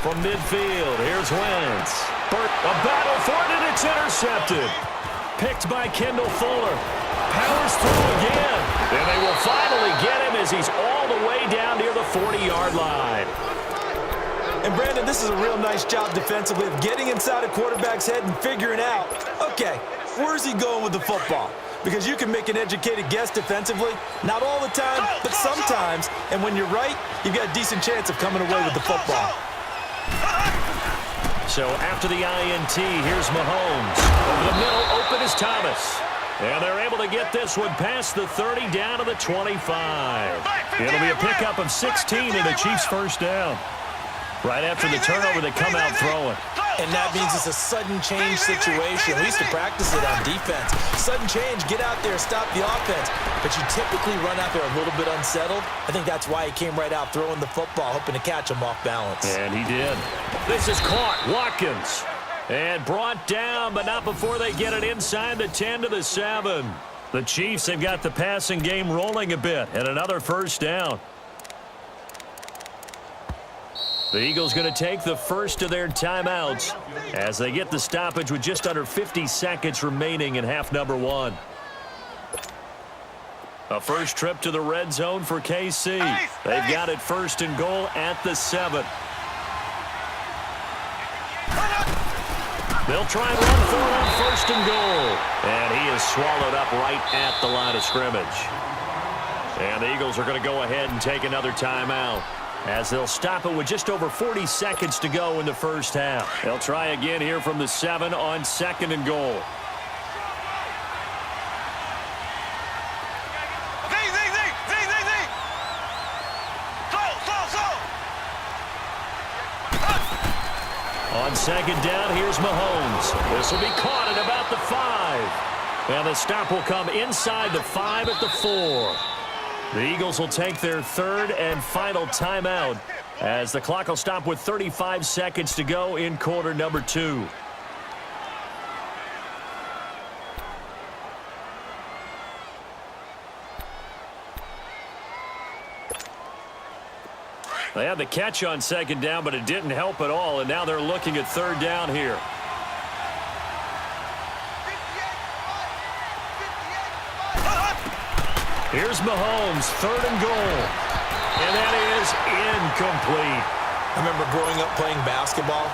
from midfield. Here's Wentz. A battle for it, and it's intercepted. Picked by Kendall Fuller. Powers through again. And they will finally get him as he's all the way down near the 40-yard line. And, Brandon, this is a real nice job defensively of getting inside a quarterback's head and figuring out, okay, where's he going with the football? Because you can make an educated guess defensively. Not all the time, but sometimes. And when you're right, you've got a decent chance of coming away with the football. So after the INT, here's Mahomes. Over the middle, open is Thomas. And they're able to get this one past the 30 down to the 25. It'll be a pickup of 16 and the Chiefs' first down. Right after the turnover, they come out throwing. And that means it's a sudden change situation. We used to practice it on defense. Sudden change, get out there, stop the offense. But you typically run out there a little bit unsettled. I think that's why he came right out throwing the football, hoping to catch him off balance. And he did. This is caught. Watkins. And brought down, but not before they get it inside the 10 to the 7. The Chiefs have got the passing game rolling a bit, and another first down. The Eagles going to take the first of their timeouts as they get the stoppage with just under 50 seconds remaining in half number 1. A first trip to the red zone for KC. They've got it first and goal at the 7. They'll try and run for it on first and goal. And he is swallowed up right at the line of scrimmage. And the Eagles are going to go ahead and take another timeout, as they'll stop it with just over 40 seconds to go in the first half. They'll try again here from the 7 on second and goal. On second down, here's Mahomes. This will be caught at about the 5. And the stop will come inside the 5 at the 4. The Eagles will take their third and final timeout as the clock will stop with 35 seconds to go in quarter number 2. They had the catch on second down, but it didn't help at all, and now they're looking at third down here. Here's Mahomes, third and goal. And that is incomplete. I remember growing up playing basketball.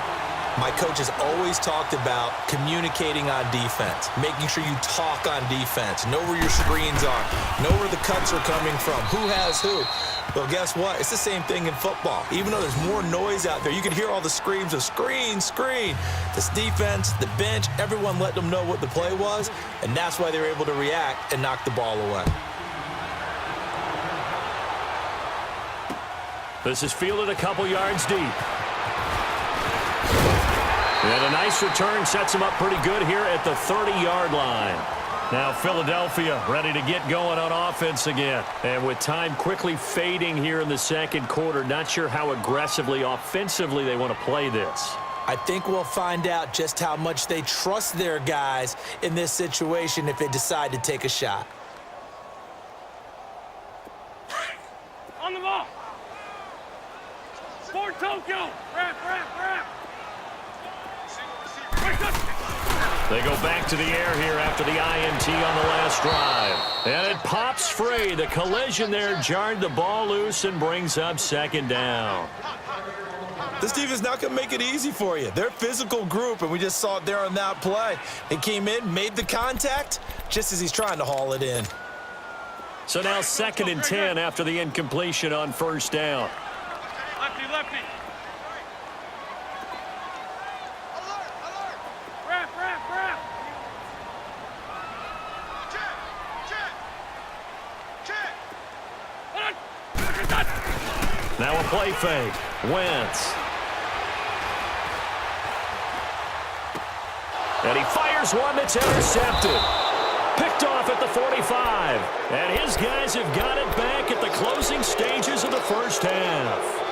My coach has always talked about communicating on defense, making sure you talk on defense, know where your screens are, know where the cuts are coming from, who has who. Well, guess what? It's the same thing in football. Even though there's more noise out there, you can hear all the screams of screen, screen. This defense, the bench, everyone let them know what the play was, and that's why they were able to react and knock the ball away. This is fielded a couple yards deep. And a nice return sets him up pretty good here at the 30-yard line. Now Philadelphia ready to get going on offense again. And with time quickly fading here in the second quarter, not sure how aggressively, offensively they want to play this. I think we'll find out just how much they trust their guys in this situation if they decide to take a shot. On the ball. For Tokyo. Wrap. They go back to the air here after the INT on the last drive. And it pops free. The collision there jarred the ball loose and brings up second down. This team is not going to make it easy for you. They're a physical group, and we just saw it there on that play. He came in, made the contact, just as he's trying to haul it in. So now second and 10 after the incompletion on first down. Lefty. Wrap. Check. Now a play fake. Wentz. And he fires one that's intercepted. Picked off at the 45. And his guys have got it back at the closing stages of the first half.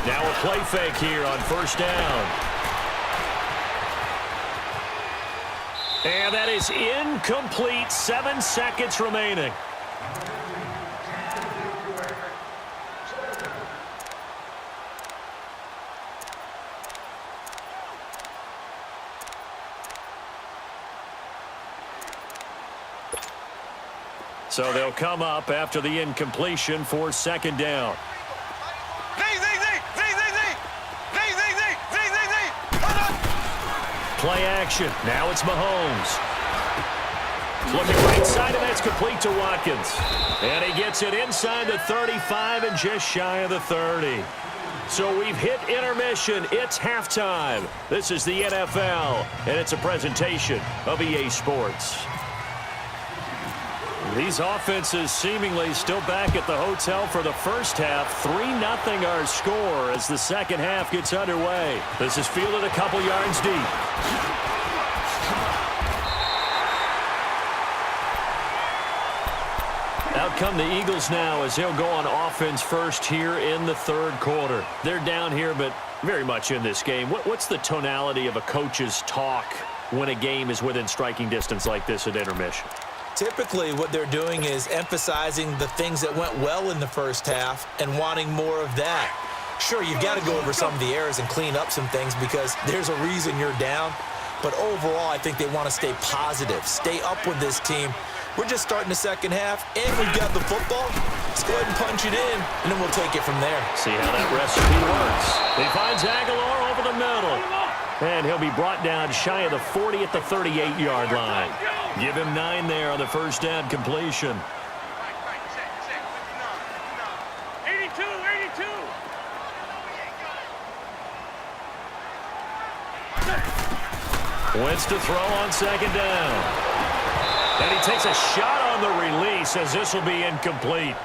Now a play fake here on first down. And that is incomplete. 7 seconds remaining. So they'll come up after the incompletion for second down. Play action. Now it's Mahomes. Looking right side, and that's complete to Watkins. And he gets it inside the 35 and just shy of the 30. So we've hit intermission. It's halftime. This is the NFL, and it's a presentation of EA Sports. These offenses seemingly still back at the hotel for the first half. 3-0 our score as the second half gets underway. This is fielded a couple yards deep. Out come the Eagles now as they'll go on offense first here in the third quarter. They're down here, but very much in this game. What's the tonality of a coach's talk when a game is within striking distance like this at intermission? Typically, what they're doing is emphasizing the things that went well in the first half and wanting more of that. Sure, you've got to go over some of the errors and clean up some things because there's a reason you're down. But overall, I think they want to stay positive, stay up with this team. We're just starting the second half, and we've got the football. Let's go ahead and punch it in, and then we'll take it from there. See how that recipe works. He finds Aguilar over the middle. And he'll be brought down shy of the 40 at the 38-yard line. Give him 9 there on the first down completion. 82. Wentz to throw on second down. And he takes a shot on the release as this will be incomplete.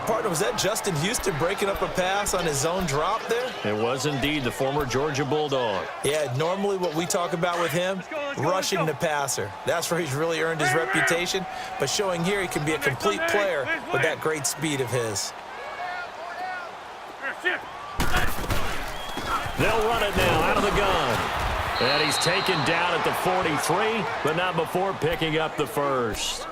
Partner, was that Justin Houston breaking up a pass on his own drop there? It was indeed the former Georgia Bulldog. Yeah, normally what we talk about with him, rushing the passer. That's where he's really earned his reputation. But showing here he can be a complete player with that great speed of his. They'll run it now out of the gun. And he's taken down at the 43, but not before picking up the first.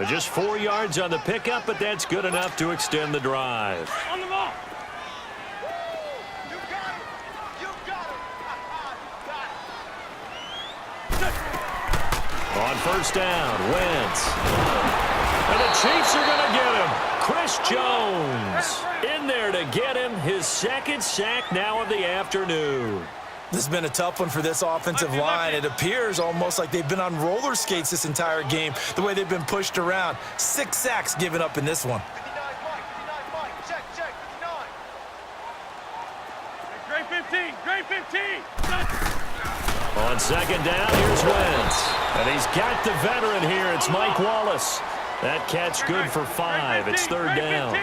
Just 4 yards on the pickup, but that's good enough to extend the drive. On the ball. On first down, Wentz. And the Chiefs are going to get him. Chris Jones in there to get him his second sack now of the afternoon. This has been a tough one for this offensive line. It appears almost like they've been on roller skates this entire game, the way they've been pushed around. 6 sacks given up in this one. Great 15. On second down, here's Wentz. And he's got the veteran here. It's Mike Wallace. That catch good for 5. It's third down.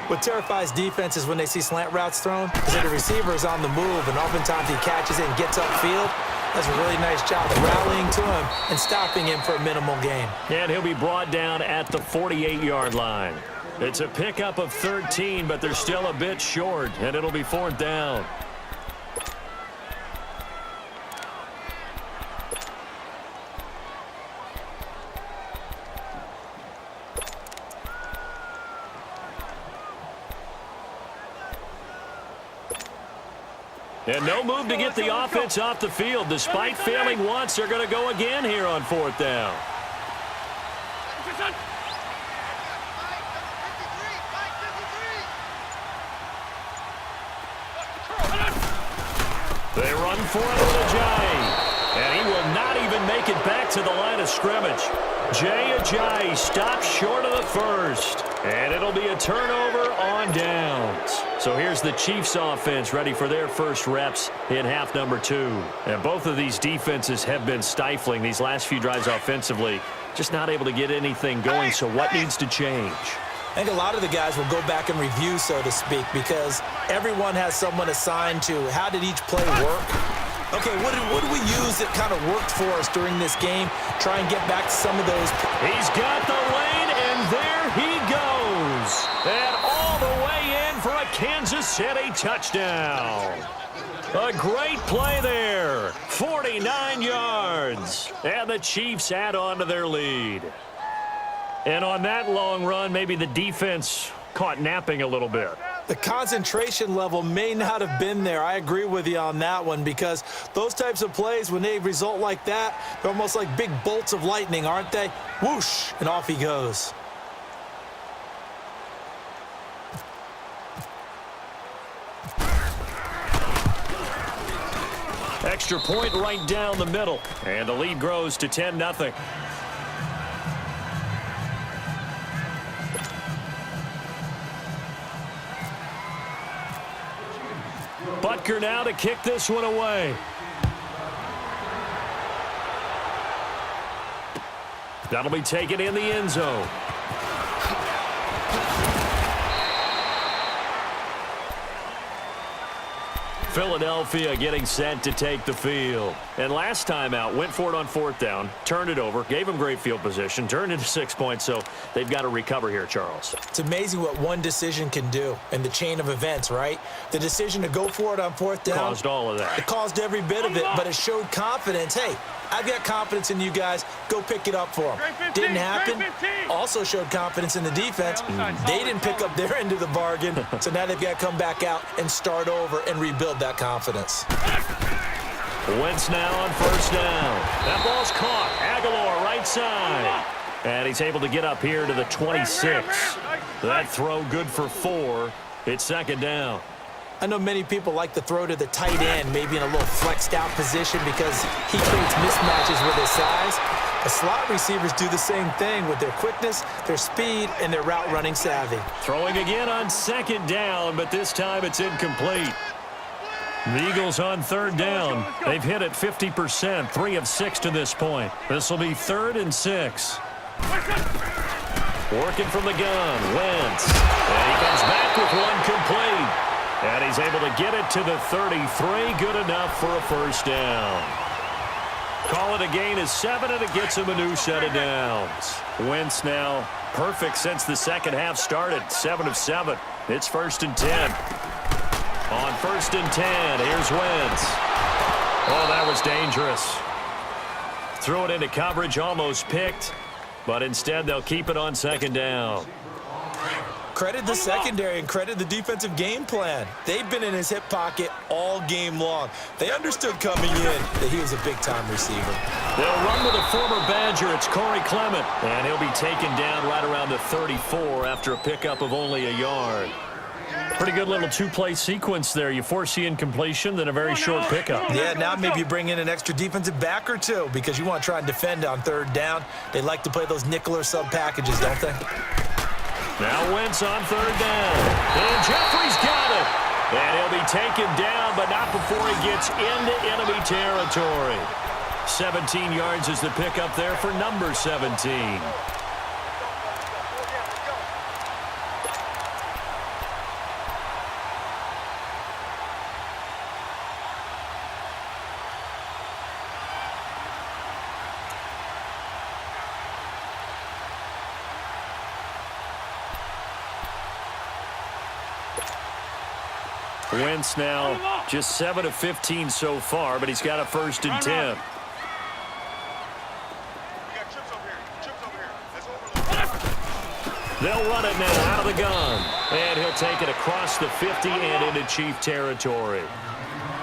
What terrifies defenses when they see slant routes thrown is that the receiver is on the move, and oftentimes he catches it and gets upfield. Does a really nice job of rallying to him and stopping him for a minimal gain. And he'll be brought down at the 48-yard line. It's a pickup of 13, but they're still a bit short, and it'll be fourth down. And no move to get the offense off the field. Despite failing once, they're going to go again here on fourth down. They run for it with Ajayi. And he will not even make it back to the line of scrimmage. Jay Ajayi stops short of the first. And it'll be a turnover on downs. So here's the Chiefs offense ready for their first reps in half number 2. And both of these defenses have been stifling these last few drives offensively. Just not able to get anything going, so what needs to change? I think a lot of the guys will go back and review, so to speak, because everyone has someone assigned to how did each play work. Okay, what did we use that kind of worked for us during this game? Try and get back to some of those. He's got the lane, and there he goes. And all the way in for a Kansas City touchdown. A great play there. 49 yards. And the Chiefs add on to their lead. And on that long run, maybe the defense caught napping a little bit. The concentration level may not have been there. I agree with you on that one, because those types of plays, when they result like that, they're almost like big bolts of lightning, aren't they? Whoosh, and off he goes. Extra point right down the middle. And the lead grows to 10-0. Butker now to kick this one away. That'll be taken in the end zone. Philadelphia getting set to take the field. And last time out, went for it on 4th down, turned it over, gave them great field position, turned into 6 points, so they've got to recover here, Charles. It's amazing what one decision can do in the chain of events, right? The decision to go for it on 4th down caused all of that. It caused every bit of it, but it showed confidence. Hey, I've got confidence in you guys. Go pick it up for them. Didn't happen. Also showed confidence in the defense. They didn't pick up their end of the bargain, so now they've got to come back out and start over and rebuild that confidence. Wentz now on 1st down. That ball's caught. Aguilar right side. And he's able to get up here to the 26. That throw good for 4. It's 2nd down. I know many people like to throw to the tight end, maybe in a little flexed out position because he creates mismatches with his size. The slot receivers do the same thing with their quickness, their speed, and their route running savvy. Throwing again on 2nd down, but this time it's incomplete. The Eagles on 3rd down. They've hit it 50%, 3 of 6 to this point. This will be 3rd and 6. Working from the gun, Wentz. And he comes back with one complete. And he's able to get it to the 33. Good enough for a 1st down. Call it a gain of 7, and it gets him a new set of downs. Wentz now perfect since the second half started. 7 of 7. It's 1st and 10. On 1st and 10, here's Wentz. Oh, that was dangerous. Threw it into coverage, almost picked. But instead, they'll keep it on 2nd down. Credit the secondary and credit the defensive game plan. They've been in his hip pocket all game long. They understood coming in that he was a big-time receiver. They'll run with a former Badger. It's Corey Clement. And he'll be taken down right around the 34 after a pickup of only a yard. Pretty good little 2-play sequence there. You force the incompletion, then a very short pickup. Yeah, now maybe you bring in an extra defensive back or two because you want to try and defend on 3rd down. They like to play those nickel or sub packages, don't they? Now Wentz on 3rd down. And Jeffrey's got it. And he'll be taken down, but not before he gets into enemy territory. 17 yards is the pickup there for number 17. Wentz now just 7 of 15 so far, but he's got a 1st and 10. They'll run it now out of the gun. And he'll take it across the 50 and into Chief territory.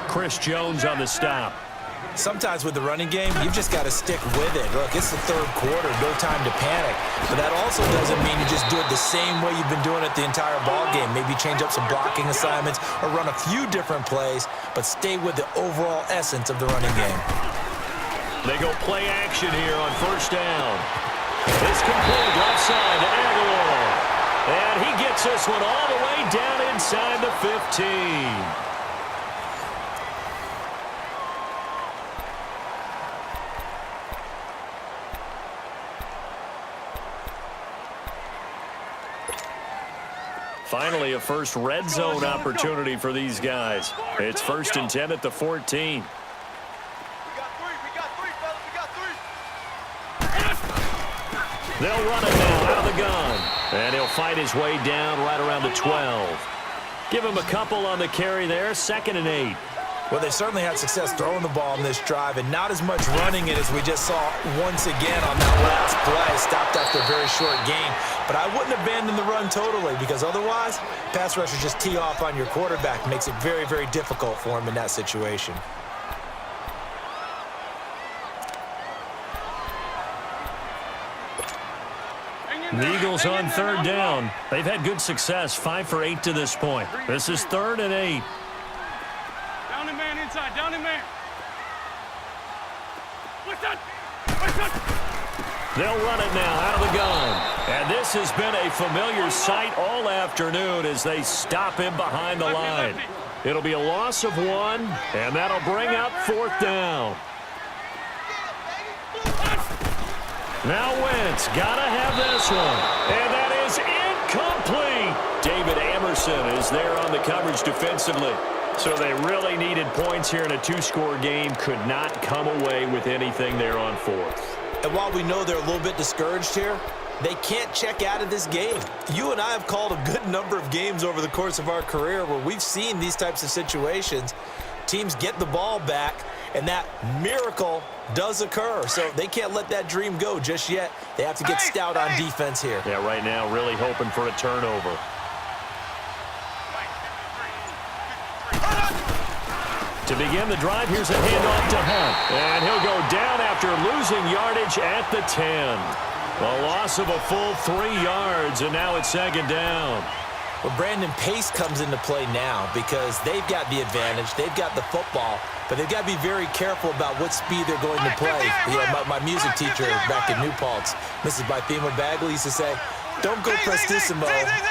Chris Jones on the stop. Sometimes with the running game, you've just got to stick with it. Look, it's the 3rd quarter, no time to panic. But that also doesn't mean you just do it the same way you've been doing it the entire ball game. Maybe change up some blocking assignments or run a few different plays, but stay with the overall essence of the running game. They go play action here on 1st down. It's complete left side to Aguilar. And he gets this one all the way down inside the 15. Finally, a first red zone opportunity for these guys. It's 1st and 10 at the 14. We got three, fellas. We got three. They'll run it now out of the gun. And he'll fight his way down right around the 12. Give him a couple on the carry there, 2nd and 8. Well, they certainly had success throwing the ball on this drive and not as much running it as we just saw once again on that last play. Stopped after a very short gain. But I wouldn't abandon the run totally because otherwise, pass rushers just tee off on your quarterback. Makes it very, very difficult for him in that situation. The Eagles on 3rd down. They've had good success, 5 for 8 to this point. This is 3rd and 8. Down and man inside, down and man. What's that? They'll run it now out of the gun. And this has been a familiar sight all afternoon as they stop him behind the line. It'll be a loss of 1, and that'll bring up 4th down. Now Wentz, gotta have this one. And that is incomplete. David Amerson is there on the coverage defensively. So they really needed points here in a 2-score game. Could not come away with anything there on 4th. And while we know they're a little bit discouraged here, they can't check out of this game. You and I have called a good number of games over the course of our career where we've seen these types of situations. Teams get the ball back, and that miracle does occur. So they can't let that dream go just yet. They have to get stout on defense here. Yeah, right now really hoping for a turnover. To begin the drive, here's a handoff to Hunt. And he'll go down after losing yardage at the 10. A loss of a full 3 yards, and now it's 2nd down. Well, Brandon, pace comes into play now because they've got the advantage. They've got the football, but they've got to be very careful about what speed they're going to play. You know, my music teacher back in New Paltz, Mrs. Bythema Bagley, used to say, don't go prestissimo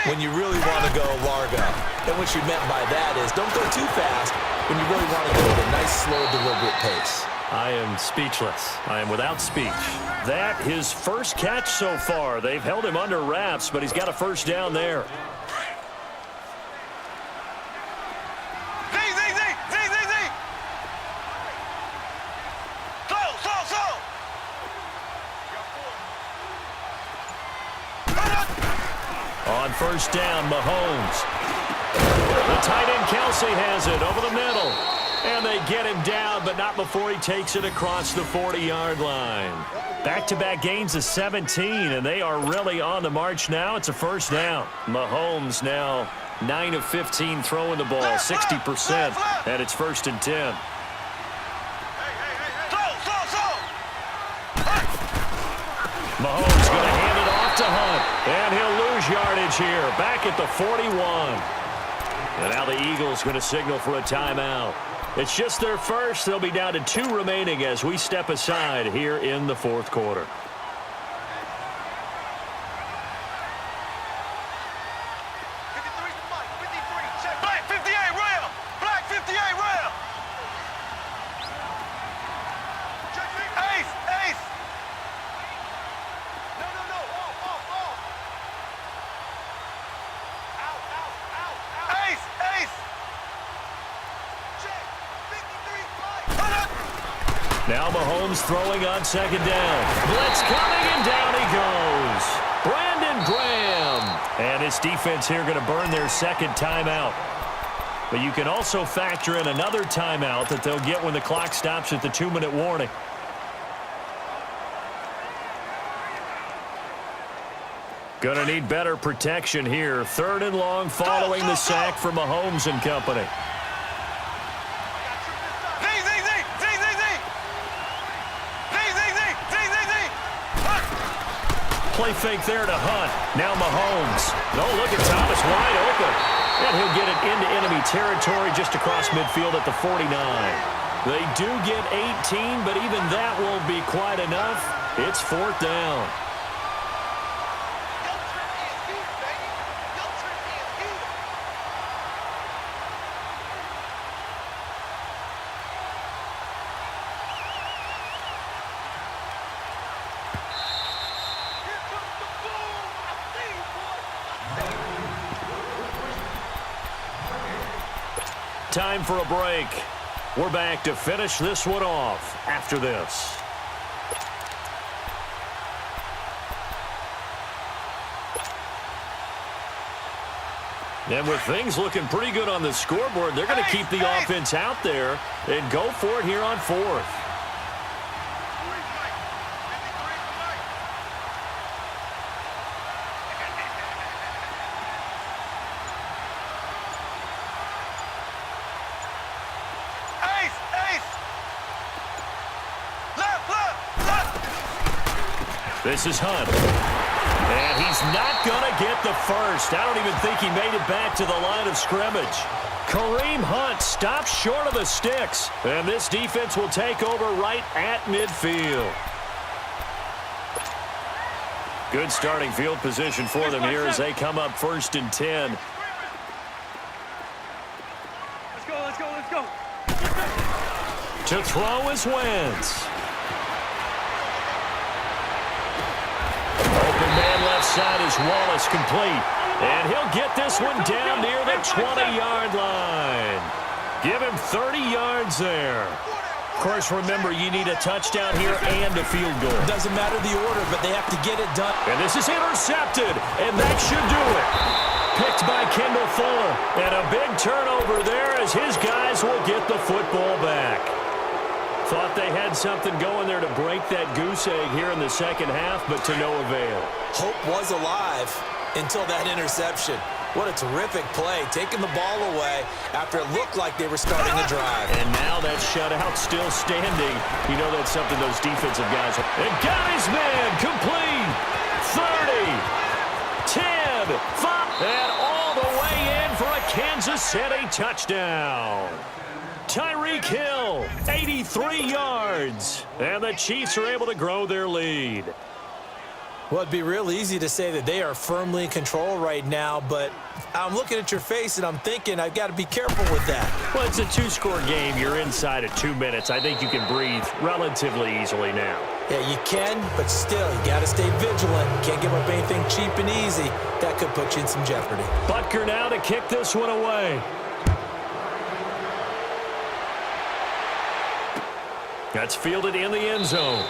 when you really want to go largo. And what she meant by that is don't go too fast when you really want to go at a nice, slow, deliberate pace. I am speechless. I am without speech. That, his first catch so far. They've held him under wraps, but he's got a 1st down there. On 1st down, Mahomes. The tight end, Kelsey, has it over the middle. And they get him down, but not before he takes it across the 40-yard line. Back-to-back gains of 17, and they are really on the march now. It's a 1st down. Mahomes now 9 of 15 throwing the ball, 60%, and it's 1st and 10. Mahomes going to hand it off to Hunt, and he'll lose yardage here, back at the 41. And now the Eagles going to signal for a timeout. It's just their first. They'll be down to 2 remaining as we step aside here in the 4th quarter. Now Mahomes throwing on 2nd down. Blitz coming, and down he goes. Brandon Graham. And his defense here going to burn their 2nd timeout. But you can also factor in another timeout that they'll get when the clock stops at the 2-minute warning. Going to need better protection here. 3rd and long following the sack from Mahomes and company. Play fake there to Hunt. Now Mahomes. No, look at Thomas wide open. And he'll get it into enemy territory just across midfield at the 49. They do get 18, but even that won't be quite enough. It's 4th down. Time for a break. We're back to finish this one off after this. And with things looking pretty good on the scoreboard, they're going to keep the offense out there and go for it here on fourth. This is Hunt. And he's not going to get the first. I don't even think he made it back to the line of scrimmage. Kareem Hunt stops short of the sticks. And this defense will take over right at midfield. Good starting field position for them here as they come up 1st and 10. Let's go, let's go, let's go. To throw is Wentz. Open man left side is Wallace, complete. And he'll get this one down near the 20-yard line. Give him 30 yards there. Of course, remember, you need a touchdown here and a field goal. Doesn't matter the order, but they have to get it done. And this is intercepted, and that should do it. Picked by Kendall Fuller. And a big turnover there as his guys will get the football back. Thought they had something going there to break that goose egg here in the second half, but to no avail. Hope was alive until that interception. What a terrific play, taking the ball away after it looked like they were starting a drive. And now that shutout still standing. You know that's something those defensive guys are. And got his man, complete. 30, 10, 5, and all the way in for a Kansas City touchdown. Tyreek Hill, 83 yards. And the Chiefs are able to grow their lead. Well, it'd be real easy to say that they are firmly in control right now, but I'm looking at your face and I'm thinking I've got to be careful with that. Well, it's a two-score game. You're inside at 2 minutes. I think you can breathe relatively easily now. Yeah, you can, but still, you got to stay vigilant. Can't give up anything cheap and easy. That could put you in some jeopardy. Butker now to kick this one away. That's fielded in the end zone.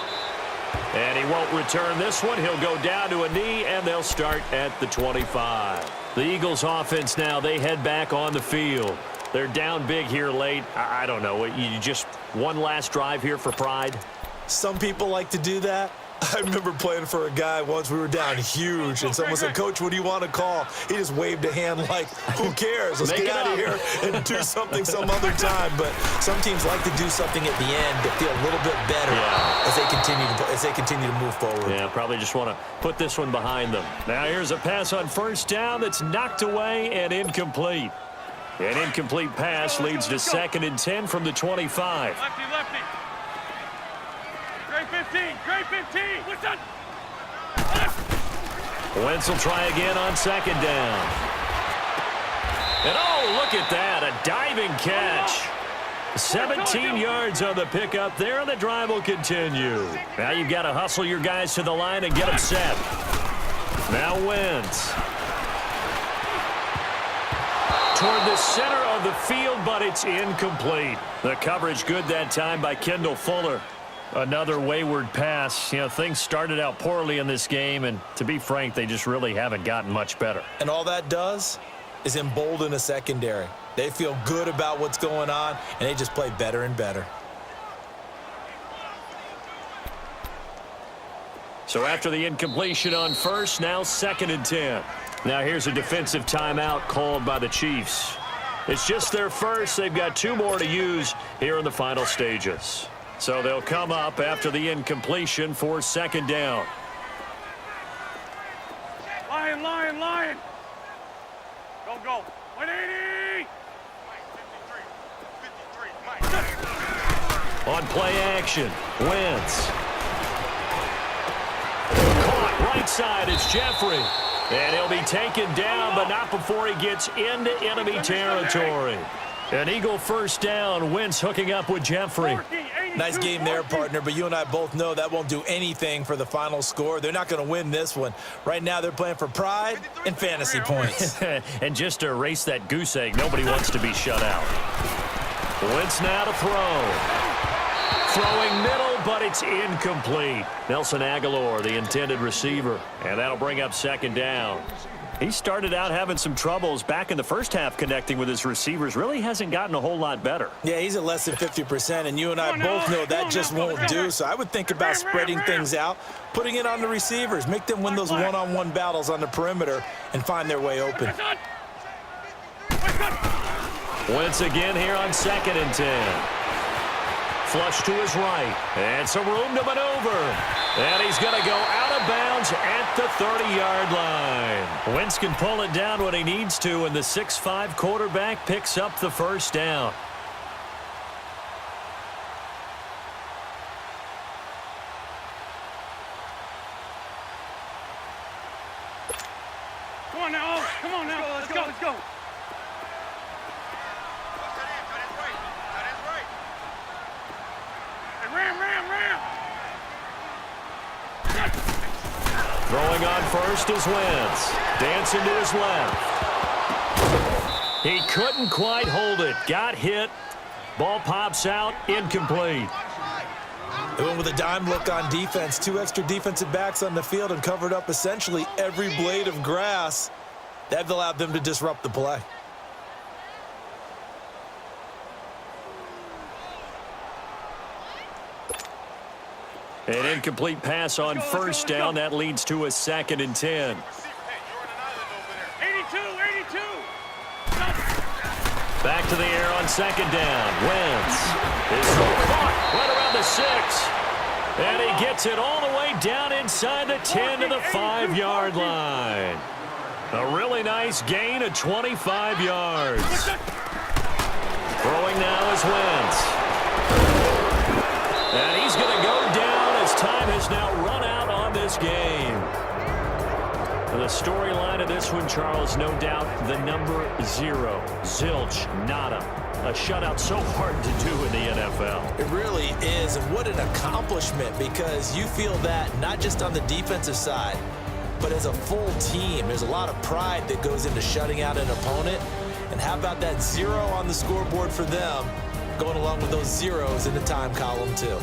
And he won't return this one. He'll go down to a knee, and they'll start at the 25. The Eagles offense now, they head back on the field. They're down big here late. I don't know. You just one last drive here for pride? Some people like to do that. I remember playing for a guy once. We were down huge, and someone said, "Coach, what do you want to call?" He just waved a hand like, who cares? Let's get out of here and do something some other time. But some teams like to do something at the end to feel a little bit better as they continue to move forward. Yeah, probably just want to put this one behind them. Now here's a pass on first down that's knocked away and incomplete. An incomplete pass leads to 2nd and 10 from the 25. Lefty, lefty. Great 15, great 15. Listen. Wentz will try again on 2nd down. And oh, look at that, a diving catch. 17 yards on the pickup there, and the drive will continue. Now you've got to hustle your guys to the line and get them set. Now Wentz. Toward the center of the field, but it's incomplete. The coverage good that time by Kendall Fuller. Another wayward pass. You know, things started out poorly in this game, and to be frank, they just really haven't gotten much better. And all that does is embolden a secondary. They feel good about what's going on, and they just play better and better. So after the incompletion on first, now 2nd and 10. Now here's a defensive timeout called by the Chiefs. It's just their first. They've got 2 more to use here in the final stages. So they'll come up after the incompletion for 2nd down. Lion, lion, lion. Go, go. 180. On play action, Wentz. Caught right side, it's Jeffrey. And he'll be taken down, but not before he gets into enemy territory. An Eagle first down, Wentz hooking up with Jeffrey. Nice game there, partner, but you and I both know that won't do anything for the final score. They're not going to win this one. Right now, they're playing for pride and fantasy points. And just to erase that goose egg, nobody wants to be shut out. Wentz now to throw. Throwing middle, but it's incomplete. Nelson Aguilar, the intended receiver. And that'll bring up 2nd down. He started out having some troubles back in the first half connecting with his receivers. Really hasn't gotten a whole lot better. Yeah, he's at less than 50%, and you and I both know that just won't do. So I would think about spreading things out, putting it on the receivers, make them win those one-on-one battles on the perimeter and find their way open. Once again here on 2nd and 10. Flush to his right, and some room to maneuver. And he's going to go out of bounds at the 30-yard line. Wentz can pull it down when he needs to, and the 6'5" quarterback picks up the first down. Come on now. Come on now. Let's go. Let's go. Ram. Throwing on first is Wentz. Dancing to his left. He couldn't quite hold it. Got hit. Ball pops out. Incomplete. They went with a dime look on defense. 2 extra defensive backs on the field and covered up essentially every blade of grass. That allowed them to disrupt the play. An incomplete pass on first down. That leads to a 2nd and 10. 82. Back to the air on 2nd down. Wentz is caught right around the 6. And he gets it all the way down inside the 10 to the 5-yard line. A really nice gain of 25 yards. Throwing now is Wentz. And he's going to go down as time has now run out on this game. The storyline of this one, Charles, no doubt the number 0. Zilch, nada. A shutout so hard to do in the NFL. It really is, and what an accomplishment, because you feel that not just on the defensive side, but as a full team. There's a lot of pride that goes into shutting out an opponent. And how about that 0 on the scoreboard for them, going along with those zeros in the time column too.